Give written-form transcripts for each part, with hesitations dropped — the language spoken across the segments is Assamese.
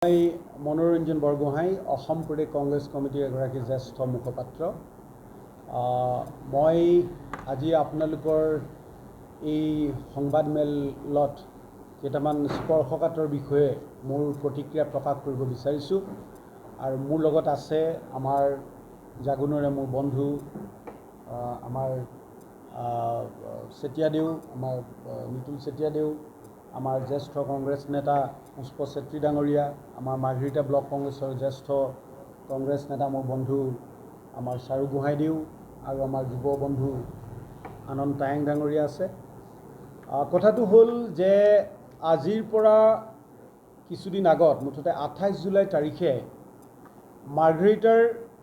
মই মনোৰঞ্জন বৰগোহাঁই অসম প্ৰদেশ কংগ্ৰেছ কমিটিৰ এগৰাকী জ্যেষ্ঠ মুখপাত্ৰ। মই আজি আপোনালোকৰ এই সংবাদমেলত কেইটামান স্পৰ্শকাতৰ বিষয়ে মোৰ প্ৰতিক্ৰিয়া প্ৰকাশ কৰিব বিচাৰিছোঁ। আৰু মোৰ লগত আছে আমাৰ জাগুনৰে মোৰ বন্ধু আমাৰ চেতিয়াদেউ, আমাৰ নিতুল চেতিয়াদেউ, আমাৰ জ্যেষ্ঠ কংগ্ৰেছ নেতা পুষ্প চেত্ৰী ডাঙৰীয়া, আমাৰ মাৰ্ঘেৰিটা ব্লক কংগ্ৰেছৰ জ্যেষ্ঠ কংগ্ৰেছ নেতা মোৰ বন্ধু আমাৰ চাৰু গোহাঁইদেউ আৰু আমাৰ যুৱ বন্ধু আনন্দ টায়াং ডাঙৰীয়া আছে। কথাটো হ'ল যে আজিৰ পৰা কিছুদিন আগত মুঠতে 28 জুলাই তাৰিখে মাৰ্ঘেৰিটাৰ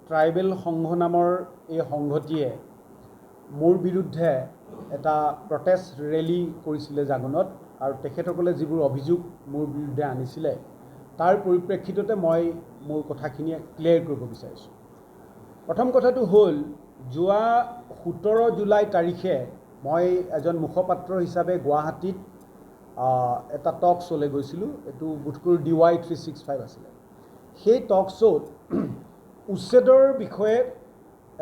ট্ৰাইবেল সংঘ নামৰ এই সংঘটিয়ে মোৰ বিৰুদ্ধে এটা প্ৰটেষ্ট ৰেলী কৰিছিলে জাগুনত, আৰু তেখেতসকলে যিবোৰ অভিযোগ মোৰ বিৰুদ্ধে আনিছিলে তাৰ পৰিপ্ৰেক্ষিততে মই মোৰ কথাখিনি ক্লিয়াৰ কৰিব বিচাৰিছোঁ। প্ৰথম কথাটো হ'ল, যোৱা 17 জুলাই তাৰিখে মই এজন মুখপাত্ৰ হিচাপে গুৱাহাটীত এটা টক শ্ব'লৈ গৈছিলোঁ। এইটো বোধকৰোঁ DY 365 আছিলে। সেই টক শ্ব'ত উচ্ছেদৰ বিষয়ে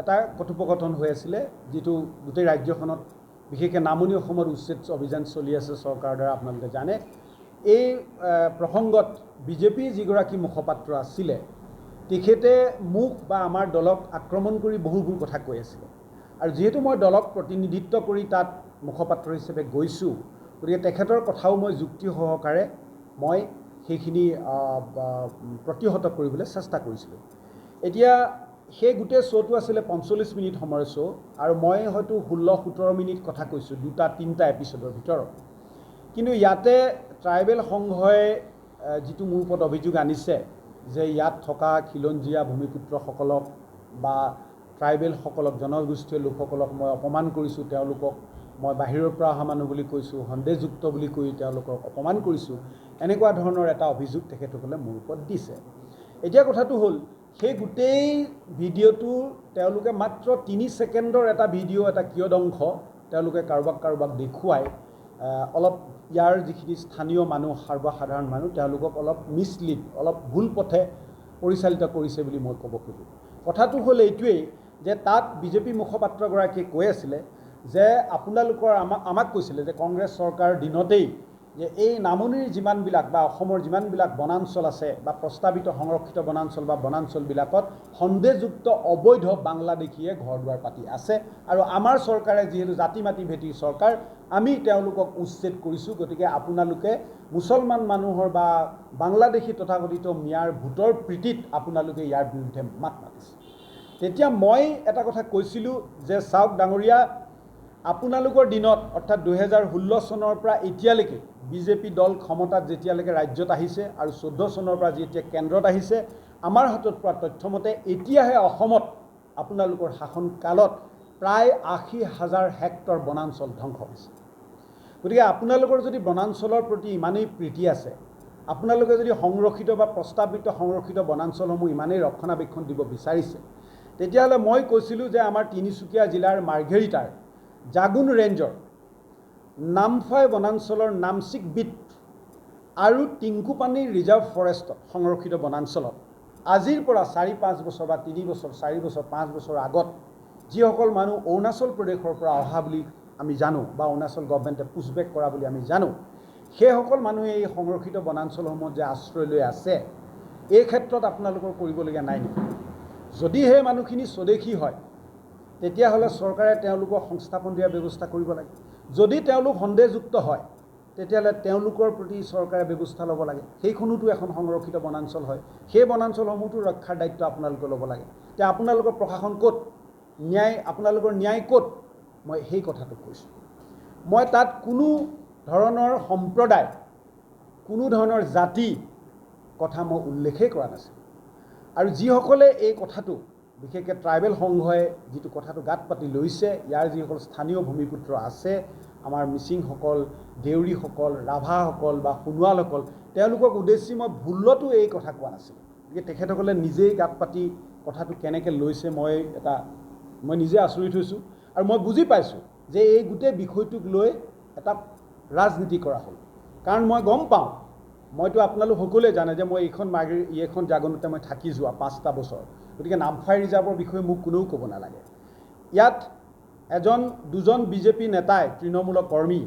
এটা কথোপকথন হৈ আছিলে, যিটো গোটেই ৰাজ্যখনত বিশেষকৈ নামনি অসমত উচ্ছেদ অভিযান চলি আছে চৰকাৰৰ দ্বাৰা, আপোনালোকে জানে। এই প্ৰসংগত বিজেপিৰ যিগৰাকী মুখপাত্ৰ আছিলে তেখেতে মোক বা আমাৰ দলক আক্ৰমণ কৰি বহুবোৰ কথা কৈ আছিলে। আৰু যিহেতু মই দলক প্ৰতিনিধিত্ব কৰি তাত মুখপাত্ৰ হিচাপে গৈছোঁ, গতিকে তেখেতৰ কথাও মই যুক্তি সহকাৰে মই সেইখিনি প্ৰতিহত কৰিবলৈ চেষ্টা কৰিছিলোঁ। এতিয়া সেই গোটেই শ্ব'টো আছিলে 45 মিনিট সময়ৰ শ্ব', আৰু মই হয়তো 16-17 মিনিট কথা কৈছোঁ 2-3টা এপিছডৰ ভিতৰত। কিন্তু ইয়াতে ট্ৰাইবেল সংঘই যিটো মোৰ ওপৰত অভিযোগ আনিছে যে ইয়াত থকা খিলঞ্জীয়া ভূমিপুত্ৰসকলক বা ট্ৰাইবেলসকলক, জনগোষ্ঠীয় লোকসকলক মই অপমান কৰিছোঁ, তেওঁলোকক মই বাহিৰৰ পৰা অহা মানুহ বুলি কৈছোঁ, সন্দেহযুক্ত বুলি কৈ তেওঁলোকক অপমান কৰিছোঁ, এনেকুৱা ধৰণৰ এটা অভিযোগ তেখেতসকলে মোৰ ওপৰত দিছে। এতিয়া কথাটো হ'ল, সেই গোটেই ভিডিঅ'টো তেওঁলোকে মাত্ৰ 3 ছেকেণ্ডৰ এটা ভিডিঅ', এটা কিয়দংশ তেওঁলোকে কাৰোবাক দেখুৱাই অলপ ইয়াৰ যিখিনি স্থানীয় মানুহ, সৰ্বসাধাৰণ মানুহ, তেওঁলোকক অলপ মিছলিড, অলপ ভুল পথে পৰিচালিত কৰিছে বুলি মই ক'ব খোজোঁ। কথাটো হ'ল এইটোৱেই যে তাত বিজেপি মুখপাত্ৰগৰাকীয়ে কৈ আছিলে যে আপোনালোকৰ আমাক কৈছিলে যে কংগ্ৰেছ চৰকাৰৰ দিনতেই যে এই নামনিৰ যিমানবিলাক বা অসমৰ যিমানবিলাক বনাঞ্চল আছে বা প্ৰস্তাৱিত সংৰক্ষিত বনাঞ্চল বা বনাঞ্চলবিলাকত সন্দেহযুক্ত অবৈধ বাংলাদেশীয়ে ঘৰ দুৱাৰ পাতি আছে, আৰু আমাৰ চৰকাৰে যিহেতু জাতি মাটি ভেটিৰ চৰকাৰ, আমি তেওঁলোকক উচ্ছেদ কৰিছোঁ, গতিকে আপোনালোকে মুছলমান মানুহৰ বা বাংলাদেশী তথাকথিত মিয়াৰ ভোটৰ প্ৰীতিত আপোনালোকে ইয়াৰ বিৰুদ্ধে মাত মাতিছে। তেতিয়া মই এটা কথা কৈছিলোঁ যে চাওক ডাঙৰীয়া, আপোনালোকৰ দিনত অৰ্থাৎ 2016 চনৰ পৰা এতিয়ালৈকে বিজেপি দল ক্ষমতাত যেতিয়ালৈকে ৰাজ্যত আহিছে আৰু 14 চনৰ পৰা যেতিয়া কেন্দ্ৰত আহিছে, আমাৰ হাতত পোৱা তথ্যমতে এতিয়াহে অসমত আপোনালোকৰ শাসনকালত প্ৰায় 80,000 হেক্টৰ বনাঞ্চল ধ্বংস হৈছে। গতিকে আপোনালোকৰ যদি বনাঞ্চলৰ প্ৰতি ইমানেই প্ৰীতি আছে, আপোনালোকে যদি সংৰক্ষিত বা প্ৰস্তাৱিত সংৰক্ষিত বনাঞ্চলসমূহ ইমানেই ৰক্ষণাবেক্ষণ দিব বিচাৰিছে, তেতিয়াহ'লে মই কৈছিলোঁ যে আমাৰ তিনিচুকীয়া জিলাৰ মাৰ্ঘেৰিটাৰ জাগুন ৰেঞ্জৰ নামফাই বনাঞ্চলৰ নামচিক বিট আৰু টিংকুপানী ৰিজাৰ্ভ ফৰেষ্টত সংৰক্ষিত বনাঞ্চলত আজিৰ পৰা 4-5 বছৰ বা 3 বছৰ, 4 বছৰ, 5 বছৰ আগত যিসকল মানুহ অৰুণাচল প্ৰদেশৰ পৰা অহা বুলি আমি জানো বা অৰুণাচল গভৰ্ণমেণ্টে পুছবেক কৰা বুলি আমি জানো, সেইসকল মানুহে এই সংৰক্ষিত বনাঞ্চলসমূহত যে আশ্ৰয় লৈ আছে, এই ক্ষেত্ৰত আপোনালোকৰ কৰিবলগীয়া নাই নেকি? যদি সেই মানুহখিনি স্বদেশী হয়, তেতিয়াহ'লে চৰকাৰে তেওঁলোকক সংস্থাপন দিয়াৰ ব্যৱস্থা কৰিব লাগে। যদি তেওঁলোক সন্দেহযুক্ত হয়, তেতিয়াহ'লে তেওঁলোকৰ প্ৰতি চৰকাৰে ব্যৱস্থা ল'ব লাগে। সেইখনোতো এখন সংৰক্ষিত বনাঞ্চল হয়, সেই বনাঞ্চলসমূহতো ৰক্ষাৰ দায়িত্ব আপোনালোকে ল'ব লাগে। এতিয়া আপোনালোকৰ প্ৰশাসন ক'ত? আপোনালোকৰ ন্যায় ক'ত? মই সেই কথাটো কৈছোঁ। মই তাত কোনো ধৰণৰ সম্প্ৰদায়, কোনো ধৰণৰ জাতি কথা মই উল্লেখেই কৰা নাছিলোঁ। আৰু যিসকলে এই কথাটো, বিশেষকৈ ট্ৰাইবেল সংঘই যিটো কথাটো গাত পাতি লৈছে, ইয়াৰ যিসকল স্থানীয় ভূমিপুত্ৰ আছে, আমাৰ মিচিংসকল, দেউৰীসকল, ৰাভাসকল বা সোণোৱালসকল, তেওঁলোকক উদ্দেশ্যি মই ভুলতো এই কথা কোৱা নাছিলোঁ। গতিকে তেখেতসকলে নিজেই গাত পাতি কথাটো কেনেকৈ লৈছে মই নিজে আচৰিত হৈছোঁ। আৰু মই বুজি পাইছোঁ যে এই গোটেই বিষয়টোক লৈ এটা ৰাজনীতি কৰা হ'ল। কাৰণ মই গম পাওঁ মইতো আপোনালোক সকলোৱে জানে যে মই এইখন জাগৰণতে মই থাকি যোৱা 5টা বছৰ, গতিকে নামফাই ৰিজাৰ্ভৰ বিষয়ে মোক কোনেও ক'ব নালাগে। ইয়াত দুজন বিজেপি নেতাই তৃণমূলৰ কৰ্মী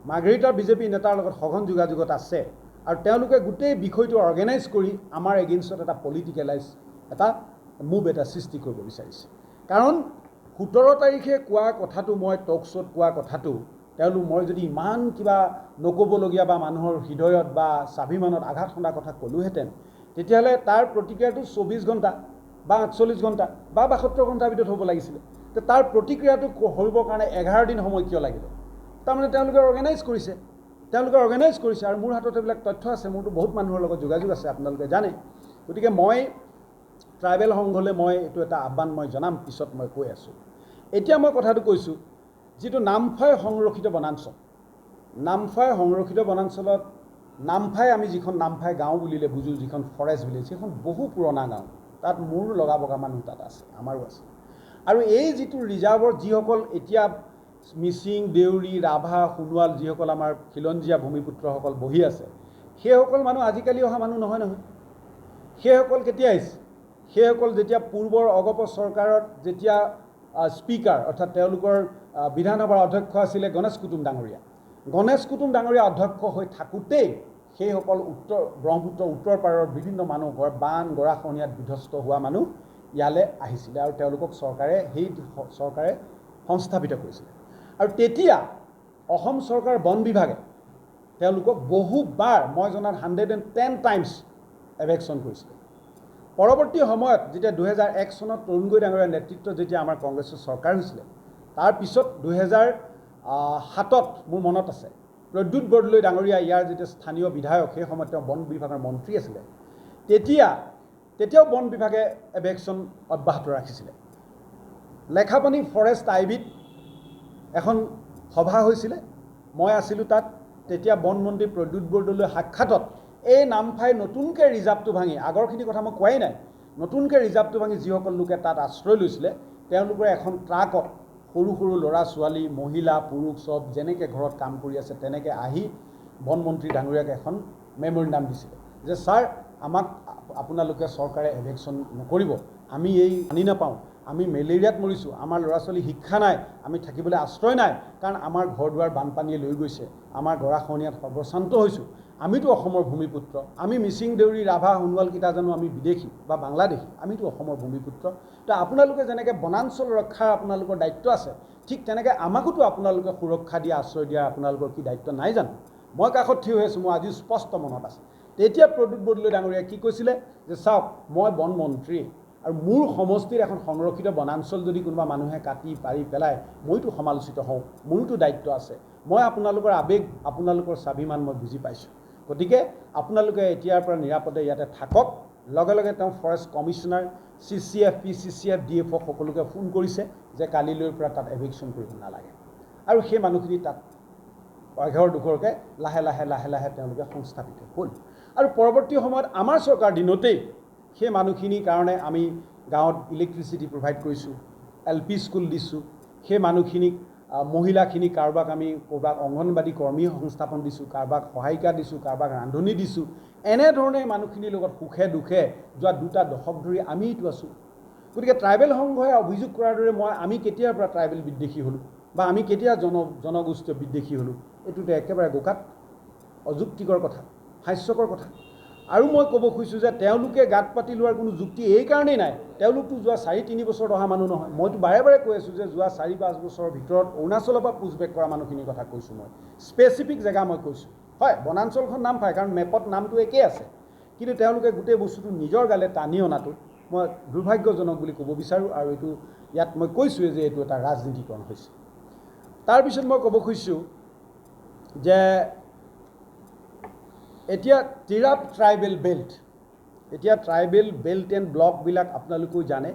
মাৰ্ঘেৰিটাৰ বিজেপি নেতাৰ লগত সঘন যোগাযোগত আছে আৰু তেওঁলোকে গোটেই বিষয়টো অৰ্গেনাইজ কৰি আমাৰ এগেইনষ্টত এটা পলিটিকেলাইজ এটা মুভ এটা সৃষ্টি কৰিব বিচাৰিছে। কাৰণ 17 তাৰিখে কোৱা কথাটো মই টক শ্ব'ত কোৱা কথাটো মই যদি ইমান কিবা নক'বলগীয়া বা মানুহৰ হৃদয়ত বা স্বাভিমানত আঘাত সন্দা কথা ক'লোহেঁতেন, তেতিয়াহ'লে তাৰ প্ৰতিক্ৰিয়াটো 24 ঘণ্টা বা 48 ঘণ্টা বা 72 ঘণ্টাৰ ভিতৰত হ'ব লাগিছিলে। তাৰ প্ৰতিক্ৰিয়াটো কৰিবৰ কাৰণে 11 দিন সময় কিয় লাগিলে? তাৰমানে তেওঁলোকে অৰ্গেনাইজ কৰিছে আৰু মোৰ হাতত এইবিলাক তথ্য আছে, মোৰতো বহুত মানুহৰ লগত যোগাযোগ আছে, আপোনালোকে জানে। গতিকে মই ট্ৰাইবেল সংঘলৈ মই এইটো এটা আহ্বান মই জনাম, পিছত মই কৈ আছোঁ। এতিয়া মই কথাটো কৈছোঁ, যিটো নামফাই সংৰক্ষিত বনাঞ্চলত নামফাই আমি যিখন নামফাই গাঁও বুলিলে বুজোঁ, যিখন ফৰেষ্ট ভিলেজ, সেইখন বহু পুৰণা গাঁও। তাত মূৰ লগা বগা মানুহ তাত আছে, আমাৰো আছে। আৰু এই যিটো ৰিজাৰ্ভৰ যিসকল এতিয়া মিচিং, দেউৰী, ৰাভা, সোণোৱাল যিসকল আমাৰ খিলঞ্জীয়া ভূমিপুত্ৰসকল বহি আছে, সেইসকল মানুহ আজিকালি অহা মানুহ নহয়। সেইসকল কেতিয়া আহিছে? সেইসকল যেতিয়া পূৰ্বৰ অগপ চৰকাৰত যেতিয়া স্পীকাৰ অৰ্থাৎ তেওঁলোকৰ বিধানসভাৰ অধ্যক্ষ আছিলে গণেশ কুটুম ডাঙৰীয়া অধ্যক্ষ হৈ থাকোঁতেই সেইসকল ব্ৰহ্মপুত্ৰৰ উত্তৰ পাৰৰ বিভিন্ন মানুহ বান গৰাখহনীয়াত বিধ্বস্ত হোৱা মানুহ ইয়ালৈ আহিছিলে আৰু তেওঁলোকক চৰকাৰে সংস্থাপিত কৰিছিলে। আৰু তেতিয়া অসম চৰকাৰ বন বিভাগে তেওঁলোকক বহুবাৰ, মই জনাত 110 টাইমছ এভেকশ্যন কৰিছিলে। পৰৱৰ্তী সময়ত যেতিয়া 2001 চনত তৰুণ গগৈ ডাঙৰীয়াৰ নেতৃত্বত যেতিয়া আমাৰ কংগ্ৰেছৰ চৰকাৰ হৈছিলে, তাৰপিছত 2007ত মোৰ মনত আছে প্ৰদ্যুৎ বৰদলৈ ডাঙৰীয়া ইয়াৰ যেতিয়া স্থানীয় বিধায়ক, সেই সময়ত তেওঁ বন বিভাগৰ মন্ত্ৰী আছিলে, তেতিয়াও বন বিভাগে এভেকশ্যন অব্যাহত ৰাখিছিলে। লেখাপানী ফৰেষ্ট আইবিত এখন সভা হৈছিলে, মই আছিলোঁ তাত। তেতিয়া বনমন্ত্ৰী প্ৰদ্যুৎ বৰদলৈৰ সাক্ষাতত এই নামফাই নতুনকৈ ৰিজাৰ্ভটো ভাঙি, আগৰখিনি কথা মই কোৱাই নাই, নতুনকৈ ৰিজাৰ্ভটো ভাঙি যিসকল লোকে তাত আশ্ৰয় লৈছিলে, তেওঁলোকৰ এখন ট্ৰাকত সৰু ল'ৰা ছোৱালী, মহিলা, পুৰুষ চব যেনেকৈ ঘৰত কাম কৰি আছে তেনেকৈ আহি বনমন্ত্ৰী ডাঙৰীয়াক এখন মেমৰিণ্ডাম দিছিলে যে ছাৰ, আমাক আপোনালোকে চৰকাৰে এভেকশ্যন নকৰিব, আমি এই আনি নাপাওঁ, আমি মেলেৰিয়াত মৰিছোঁ, আমাৰ ল'ৰা ছোৱালী শিক্ষা নাই, আমি থাকিবলৈ আশ্ৰয় নাই, কাৰণ আমাৰ ঘৰ দুৱাৰ বানপানীয়ে লৈ গৈছে, আমাৰ গৰাখহনীয়াত সৰ্বশ্ৰান্ত হৈছোঁ, আমিতো অসমৰ ভূমিপুত্ৰ, আমি মিচিং, দেউৰী, ৰাভা, সোণোৱালকেইটা জানো আমি বিদেশী বা বাংলাদেশী? আমিতো অসমৰ ভূমিপুত্ৰ। তো আপোনালোকে যেনেকৈ বনাঞ্চল ৰক্ষাৰ আপোনালোকৰ দায়িত্ব আছে, ঠিক তেনেকৈ আমাকোতো আপোনালোকে সুৰক্ষা দিয়া, আশ্ৰয় দিয়া আপোনালোকৰ কি দায়িত্ব নাই জানো? মই কাষত থিয় হৈ আছোঁ, মোৰ আজিও স্পষ্ট মনত আছে। তেতিয়া প্ৰদ্যুৎ বৰদলৈ ডাঙৰীয়াই কি কৈছিলে যে চাওক, মই বন মন্ত্ৰী আৰু মোৰ সমষ্টিৰ এখন সংৰক্ষিত বনাঞ্চল যদি কোনোবা মানুহে কাটি পাৰি পেলায়, মইতো সমালোচিত হওঁ, মোৰোতো দায়িত্ব আছে। মই আপোনালোকৰ আৱেগ, আপোনালোকৰ স্বাভিমান মই বুজি পাইছোঁ। গতিকে আপোনালোকে এতিয়াৰ পৰা নিৰাপদে ইয়াতে থাকক। লগে লগে তেওঁ forest commissioner, CCF, PCCF, DF সকলোকে ফোন কৰিছে যে কালিলৈৰ পৰা তাত এভিকশ্যন কৰিব নালাগে। আৰু সেই মানুহখিনি তাত এঘৰ দুঘৰকৈ লাহে লাহে তেওঁলোকে সংস্থাপিত হ'ল। আৰু পৰৱৰ্তী সময়ত আমাৰ চৰকাৰ দিনতেই সেই মানুহখিনিৰ কাৰণে আমি গাঁৱত ইলেক্ট্ৰিচিটি প্ৰভাইড কৰিছোঁ, LP স্কুল দিছোঁ, সেই মানুহখিনিক মহিলাখিনিক কাৰোবাক অংগনবাদী কৰ্মী সংস্থাপন দিছোঁ, কাৰোবাক সহায়িকা দিছোঁ, কাৰোবাক ৰান্ধনি দিছোঁ। এনেধৰণে মানুহখিনিৰ লগত সুখে দুখে যোৱা 2টা দশক ধৰি আমিতো আছোঁ। গতিকে ট্ৰাইবেল সংঘই অভিযোগ কৰাৰ দৰে আমি কেতিয়াৰ পৰা ট্ৰাইবেল বিদ্বেষী হ'লোঁ বা আমি কেতিয়া জনগোষ্ঠীয় বিদ্বেষী হ'লোঁ? এইটোতো একেবাৰে গোকাত অযুক্তিকৰ কথা, হাস্যকৰ কথা। আৰু মই ক'ব খুজিছোঁ যে তেওঁলোকে গাত পাতি লোৱাৰ কোনো যুক্তি এই কাৰণেই নাই, তেওঁলোকতো যোৱা 4-3 বছৰত অহা মানুহ নহয়। মইতো বাৰে কৈ আছোঁ যে যোৱা 4-5 বছৰৰ ভিতৰত অৰুণাচলৰ পৰা পুছবেক কৰা মানুহখিনিৰ কথা কৈছোঁ। মই স্পেচিফিক জেগা মই কৈছোঁ। হয়, বনাঞ্চলখন নাম পায়, কাৰণ মেপত নামটো একেই আছে, কিন্তু তেওঁলোকে গোটেই বস্তুটো নিজৰ গালে টানি অনাটো মই দুৰ্ভাগ্যজনক বুলি ক'ব বিচাৰোঁ। আৰু এইটো ইয়াত মই কৈছোঁৱে যে এইটো এটা ৰাজনীতিকৰণ হৈছে। তাৰপিছত মই ক'ব খুজিছোঁ যে এতিয়া টিৰাপ ট্ৰাইবেল বেল্ট, এতিয়া ট্ৰাইবেল বেল্ট এণ্ড ব্লকবিলাক আপোনালোকেও জানে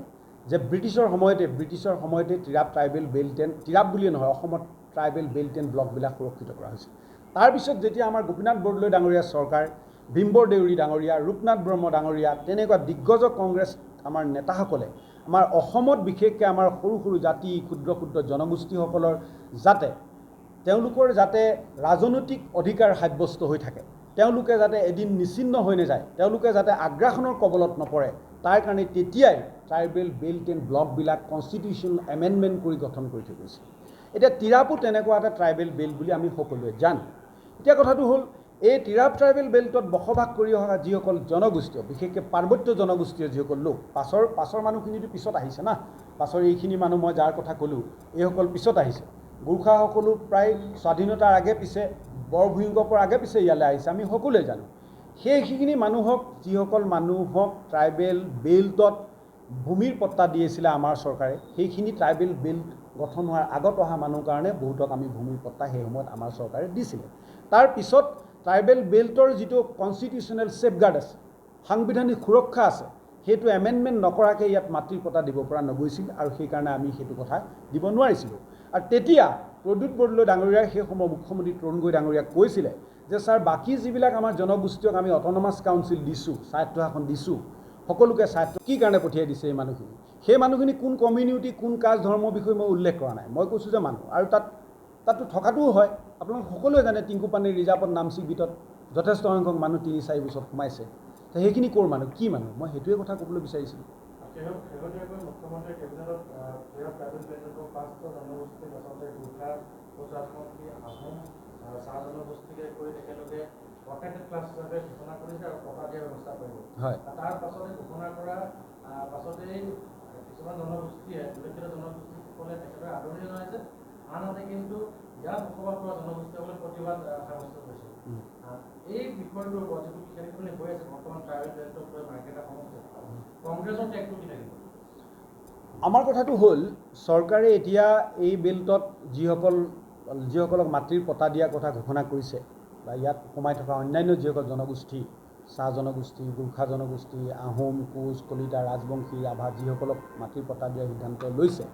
যে ব্ৰিটিছৰ সময়তে Tirap tribal belt and, Tirap বুলিয়ে নহয়, অসমত ট্ৰাইবেল বেল্ট এণ্ড ব্লকবিলাক সুৰক্ষিত কৰা হৈছে। তাৰপিছত যেতিয়া আমাৰ গোপীনাথ বৰদলৈ ডাঙৰীয়াৰ চৰকাৰ, ভীমবৰ দেউৰী ডাঙৰীয়া, ৰূপনাথ ব্ৰহ্ম ডাঙৰীয়া, তেনেকুৱা দিগ্গজ কংগ্ৰেছ আমাৰ নেতাসকলে আমাৰ অসমত বিশেষকৈ আমাৰ সৰু জাতি, ক্ষুদ্ৰ জনগোষ্ঠীসকলৰ তেওঁলোকৰ যাতে ৰাজনৈতিক অধিকাৰ সাব্যস্ত হৈ থাকে, তেওঁলোকে যাতে এদিন নিশ্চিন্ন হৈ নাযায়, তেওঁলোকে যাতে আগ্ৰাসনৰ কবলত নপৰে, তাৰ কাৰণে তেতিয়াই ট্ৰাইবেল বেল্ট এণ্ড ব্লকবিলাক কনষ্টিটিউশ্যন এমেণ্ডমেণ্ট কৰি গঠন কৰি থৈ গৈছে। এতিয়া তিৰাপো তেনেকুৱা এটা ট্ৰাইবেল বেল্ট বুলি আমি সকলোৱে জানো। এতিয়া কথাটো হ'ল, এই তিৰাপ ট্ৰাইবেল বেল্টত বসবাস কৰি অহা যিসকল জনগোষ্ঠীয়, বিশেষকৈ পাৰ্বত্য জনগোষ্ঠীয় যিসকল লোক, পাছৰ মানুহখিনিতো পিছত আহিছে না, পাছৰ এইখিনি মানুহ মই যাৰ কথা ক'লোঁ এইসকল পিছত আহিছে। গোৰ্খাসকলো প্ৰায় স্বাধীনতাৰ আগে পিছে, বৰভূঞকৰ আগে পিছে ইয়ালৈ আহিছে, আমি সকলোৱে জানো। সেইখিনি মানুহক, যিসকল মানুহক ট্ৰাইবেল বেল্টত ভূমিৰ পট্টা দিয়েছিলে আমাৰ চৰকাৰে, সেইখিনি ট্ৰাইবেল বেল্ট গঠন হোৱাৰ আগত অহা মানুহৰ কাৰণে বহুতক আমি ভূমিৰ পট্টা সেই সময়ত আমাৰ চৰকাৰে দিছিলে। তাৰ পিছত ট্ৰাইবেল বেল্টৰ যিটো কনষ্টিটিউশ্যনেল ছেফগাৰ্ড আছে, সাংবিধানিক সুৰক্ষা আছে, সেইটো এমেণ্ডমেণ্ট নকৰাকৈ ইয়াত মাটিৰ পট্টা দিব পৰা নগৈছিল, আৰু সেইকাৰণে আমি সেইটো কথা দিব নোৱাৰিছিলোঁ। আৰু তেতিয়া প্ৰদ্যুৎ বৰদলৈ ডাঙৰীয়াই সেই সময়ৰ মুখ্যমন্ত্ৰী তৰুণ গগৈ ডাঙৰীয়াক কৈছিলে যে ছাৰ, বাকী যিবিলাক আমাৰ জনগোষ্ঠীক আমি অট'নমাছ কাউন্সিল দিছোঁ, স্বায়ত্তশাসন দিছোঁ, সকলোকে স্বায়ত্ত কি কাৰণে পঠিয়াই দিছে এই মানুহখিনি, সেই মানুহখিনি কোন কমিউনিটি, কোন কাষ্ট, ধৰ্মৰ বিষয়ে মই উল্লেখ কৰা নাই। মই কৈছোঁ যে মানুহ, আৰু তাতো থকাটোও হয়। আপোনালোক সকলোৱে জানে টিংকুপানীৰ ৰিজাৰ্ভত নামচিক বিটত যথেষ্ট সংখ্যক মানুহ ৩-৪ বছৰত সোমাইছে। তো সেইখিনি ক'ৰ মানুহ, কি মানুহ, মই সেইটোৱে কথা ক'বলৈ বিচাৰিছিলোঁ। মুখ্যমন্ত্ৰীয়ে কেবিনেটত ট্ৰাইবেল বেল্টৰ ৫টা জনগোষ্ঠীক আচলতে গোৰ্খা, কোচ ৰাজবংশী, আহোম, চাহ জনগোষ্ঠীকে কৰি তেখেতলোকে প্ৰটেক্টেড ক্লাছ হিচাপে ঘোষণা কৰিছে আৰু টকা দিয়াৰ ব্যৱস্থা কৰিব। হয়, তাৰ পাছতে ঘোষণা কৰা পাছতেই কিছুমান জনগোষ্ঠীয়ে, উল্লেখিত জনগোষ্ঠীসকলে তেখেতৰ আদৰণি জনাইছে, আনহাতে কিন্তু ইয়াত বসবাস কৰা জনগোষ্ঠীসকলে প্ৰতিবাদ সাব্যস্ত কৰিছে। এই বিষয়টোৰ ওপৰত যিটো খেলি হৈ আছে বৰ্তমান ট্ৰাইবেল বেল্টক লৈ মাৰ্কেটৰ সমস্যা, কংগ্ৰেছৰ টেগটো কি থাকিব? আমাৰ কথাটো হ'ল, চৰকাৰে এতিয়া এই বেল্টত যিসকলক মাটিৰ পট্টা দিয়াৰ কথা ঘোষণা কৰিছে, বা ইয়াত সোমাই থকা অন্যান্য যিসকল জনগোষ্ঠী, চাহ জনগোষ্ঠী, গোৰ্খা জনগোষ্ঠী, আহোম, কোচ, কলিতা, ৰাজবংশী, ৰাভা, যিসকলক মাটিৰ পট্টা দিয়াৰ সিদ্ধান্ত লৈছে,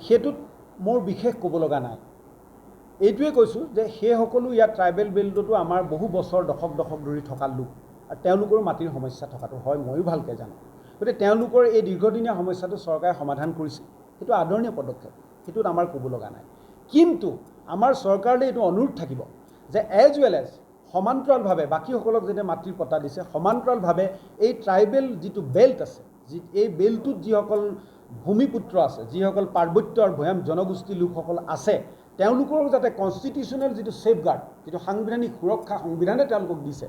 সেইটোত মোৰ বিশেষ ক'ব লগা নাই। এইটোৱে কৈছোঁ যে সেই সকলো ইয়াত ট্ৰাইবেল বেল্টতো আমাৰ বহু বছৰ দশক ধৰি থকা লোক, আৰু তেওঁলোকৰো মাটিৰ সমস্যা থকাটো হয়, ময়ো ভালকৈ জানো। গতিকে তেওঁলোকৰ এই দীৰ্ঘদিনীয়া সমস্যাটো চৰকাৰে সমাধান কৰিছে, সেইটো আদৰণীয় পদক্ষেপ, সেইটোত আমাৰ ক'ব লগা নাই। কিন্তু আমাৰ চৰকাৰলৈ এইটো অনুৰোধ থাকিব যে এজ ৱেল এজ সমান্তৰালভাৱে বাকীসকলক যেতিয়া মাটিৰ পট্টা দিছে, সমান্তৰালভাৱে এই ট্ৰাইবেল যিটো বেল্ট আছে, এই বেল্টটোত যিসকল ভূমিপুত্ৰ আছে, যিসকল পাৰ্বত্য আৰু ভৈয়াম জনগোষ্ঠী লোকসকল আছে, তেওঁলোকৰ যাতে কনষ্টিটিউশ্যনেল যিটো ছেফগাৰ্ড, যিটো সাংবিধানিক সুৰক্ষা সংবিধানে তেওঁলোকক দিছে,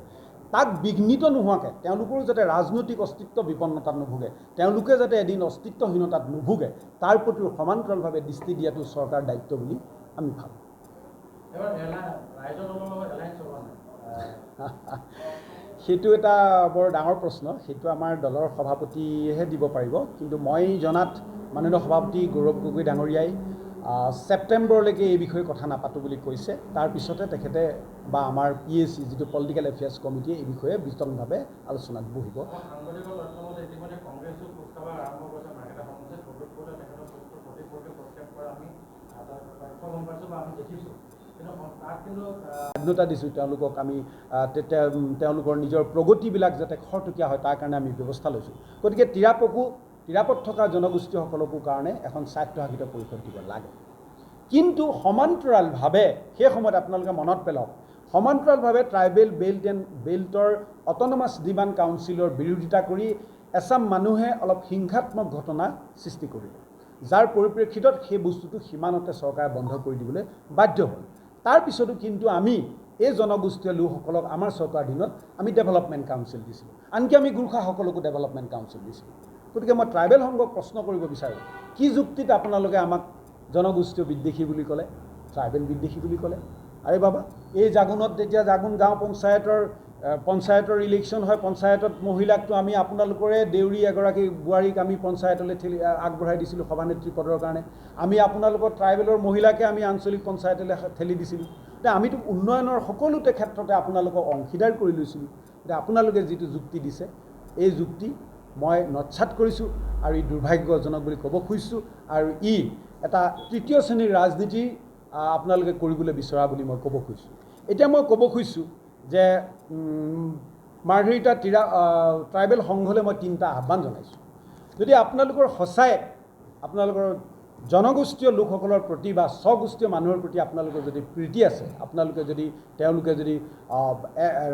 তাক বিঘ্নিত নোহোৱাকৈ, তেওঁলোকৰো যাতে ৰাজনৈতিক অস্তিত্ব বিপন্নতাত নুভোগে, তেওঁলোকে যাতে এদিন অস্তিত্বহীনতাত নুভোগে, তাৰ প্ৰতিও সমান্তৰালভাৱে দৃষ্টি দিয়াটো চৰকাৰৰ দায়িত্ব বুলি আমি ভাবোঁ। সেইটো এটা বৰ ডাঙৰ প্ৰশ্ন, সেইটো আমাৰ দলৰ সভাপতিয়েহে দিব পাৰিব। কিন্তু মই জনাত মাননীয় সভাপতি গৌৰৱ গগৈ ডাঙৰীয়াই ছেপ্টেম্বৰলৈকে এই বিষয়ে কথা নাপাতোঁ বুলি কৈছে। তাৰপিছতে তেখেতে বা আমাৰ PAC যিটো পলিটিকেল এফেয়াৰ্ছ কমিটিয়ে এই বিষয়ে বিস্তৃতভাৱে আলোচনাত বহিব। স্বাধীনতা দিছোঁ তেওঁলোকক, আমি তেওঁলোকৰ নিজৰ প্ৰগতিবিলাক যাতে খৰতকীয়া হয় তাৰ কাৰণে আমি ব্যৱস্থা লৈছোঁ। গতিকে তিৰাপত থকা জনগোষ্ঠীসকলকো কাৰণে এখন স্বায়ত্তশাসিত পৰিষদ দিব লাগে। কিন্তু সমান্তৰালভাৱে সেই সময়ত আপোনালোকে মনত পেলাওক, সমান্তৰালভাৱে ট্ৰাইবেল বেল্টৰ অট'নমাছ ডিমাণ্ড কাউন্সিলৰ বিৰোধিতা কৰি এচাম মানুহে অলপ হিংসাত্মক ঘটনা সৃষ্টি কৰিলে, যাৰ পৰিপ্ৰেক্ষিতত সেই বস্তুটো সীমানতে চৰকাৰে বন্ধ কৰি দিবলৈ বাধ্য হ'ল। তাৰপিছতো কিন্তু আমি এই জনগোষ্ঠীয় লোকসকলক আমাৰ চৰকাৰৰ দিনত আমি ডেভেলপমেণ্ট কাউন্সিল দিছিলোঁ, আনকি আমি গোৰ্খাসকলকো ডেভেলপমেণ্ট কাউন্সিল দিছিলোঁ। গতিকে মই ট্ৰাইবেল সংঘক প্ৰশ্ন কৰিব বিচাৰোঁ, কি যুক্তিত আপোনালোকে আমাক জনগোষ্ঠীয় বিদ্বেষী বুলি ক'লে, ট্ৰাইবেল বিদ্বেষী বুলি ক'লে? আৰে বাবা, এই জাগুনত যেতিয়া জাগুন গাঁও পঞ্চায়তৰ ইলেকশ্যন হয়, পঞ্চায়তত মহিলাকতো আমি আপোনালোকৰে দেউৰী এগৰাকী বোৱাৰীক আমি পঞ্চায়তলৈ আগবঢ়াই দিছিলোঁ সভানেত্ৰী পদৰ কাৰণে। আমি আপোনালোকৰ ট্ৰাইবেলৰ মহিলাকে আমি আঞ্চলিক পঞ্চায়তলৈ ঠেলি দিছিলোঁ। এতিয়া আমিতো উন্নয়নৰ সকলোতে ক্ষেত্ৰতে আপোনালোকক অংশীদাৰ কৰি লৈছিলোঁ। এতিয়া আপোনালোকে যিটো যুক্তি দিছে, এই যুক্তি মই নৎসাত কৰিছোঁ, আৰু ই দুৰ্ভাগ্যজনক বুলি ক'ব খুজিছোঁ, আৰু ই এটা তৃতীয় শ্ৰেণীৰ ৰাজনীতি আপোনালোকে কৰিবলৈ বিচৰা বুলি মই ক'ব খুজিছোঁ। এতিয়া মই ক'ব খুজিছোঁ যে মাৰ্ঘেৰিটা ট্ৰাইবেল সংঘলৈ মই 3টা আহ্বান জনাইছোঁ। যদি আপোনালোকৰ সঁচাই আপোনালোকৰ জনগোষ্ঠীয় লোকসকলৰ প্ৰতি বা স্বগোষ্ঠীয় মানুহৰ প্ৰতি আপোনালোকৰ যদি প্ৰীতি আছে, আপোনালোকে যদি তেওঁলোকে যদি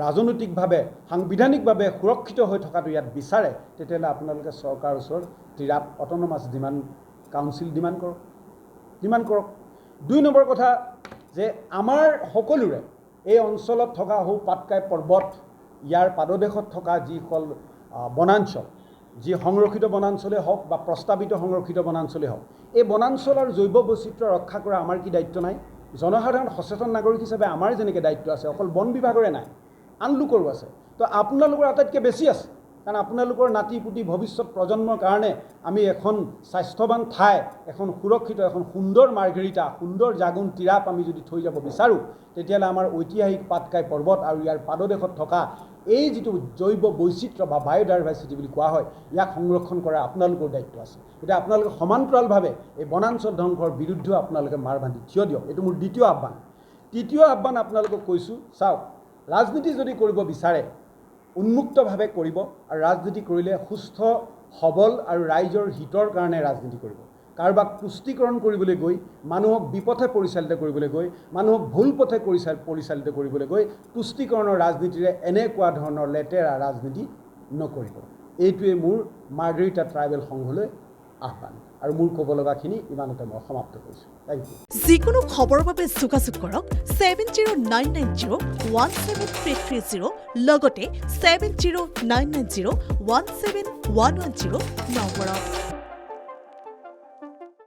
ৰাজনৈতিকভাৱে সাংবিধানিকভাৱে সুৰক্ষিত হৈ থকাটো ইয়াত বিচাৰে, তেতিয়াহ'লে আপোনালোকে চৰকাৰৰ ওচৰত টিৰাপ অট'নমাছ কাউন্সিল ডিমাণ্ড কৰক। 2 নম্বৰ কথা যে আমাৰ সকলোৰে এই অঞ্চলত থকা সৌ পাটকাই পৰ্বত, ইয়াৰ পাদদেশত থকা যিসকল বনাঞ্চল, যি সংৰক্ষিত বনাঞ্চলেই হওক বা প্ৰস্তাৱিত সংৰক্ষিত বনাঞ্চলেই হওক, এই বনাঞ্চলৰ জৈৱ বৈচিত্ৰ্য ৰক্ষা কৰা আমাৰ কি দায়িত্ব নাই? জনসাধাৰণ সচেতন নাগৰিক হিচাপে আমাৰ যেনেকৈ দায়িত্ব আছে, অকল বন বিভাগৰে নাই, আন লোকৰো আছে। তো আপোনালোকৰ আটাইতকৈ বেছি আছে, কাৰণ আপোনালোকৰ নাতি পুতি ভৱিষ্যত প্ৰজন্মৰ কাৰণে আমি এখন স্বাস্থ্যৱান ঠাই, এখন সুৰক্ষিত, এখন সুন্দৰ মাৰ্ঘেৰিটা, সুন্দৰ জাগুন টিৰাপ আমি যদি থৈ যাব বিচাৰোঁ, তেতিয়াহ'লে আমাৰ ঐতিহাসিক পাটকাই পৰ্বত আৰু ইয়াৰ পাদদেশত থকা এই যিটো জৈৱ বৈচিত্ৰ্য বা বায়'ডাইভাৰ্চিটি বুলি কোৱা হয়, ইয়াক সংৰক্ষণ কৰা আপোনালোকৰ দায়িত্ব আছে। এতিয়া আপোনালোকে সমান্তৰালভাৱে এই বনাঞ্চল ধ্বংসৰ বিৰুদ্ধেও আপোনালোকে মাৰ বান্ধি থিয় দিয়ক। এইটো মোৰ দ্বিতীয় আহ্বান। তৃতীয় আহ্বান আপোনালোকক কৈছোঁ, চাওক, ৰাজনীতি যদি কৰিব বিচাৰে উন্মুক্তভাৱে কৰিব, আৰু ৰাজনীতি কৰিলে সুস্থ সবল আৰু ৰাইজৰ হিতৰ কাৰণে ৰাজনীতি কৰিব। কাৰোবাক তুষ্টিকৰণ কৰিবলৈ গৈ, মানুহক বিপথে পৰিচালিত কৰিবলৈ গৈ, মানুহক ভুল পথে পৰিচালিত কৰিবলৈ গৈ তুষ্টিকৰণৰ ৰাজনীতিৰে এনেকুৱা ধৰণৰ লেতেৰা ৰাজনীতি নকৰিব। এইটোৱে মোৰ মাৰ্ঘেৰিটা ট্ৰাইবেল সংঘলৈ আহ্বান, আৰু মোৰ ক'ব লগাখিনি ইমানতে মই সমাপ্ত কৰিছোঁ। Thank you. যিকোনো খবৰৰ বাবে যোগাযোগ কৰক 7099017330 লগতে 7099017110 নম্বৰত।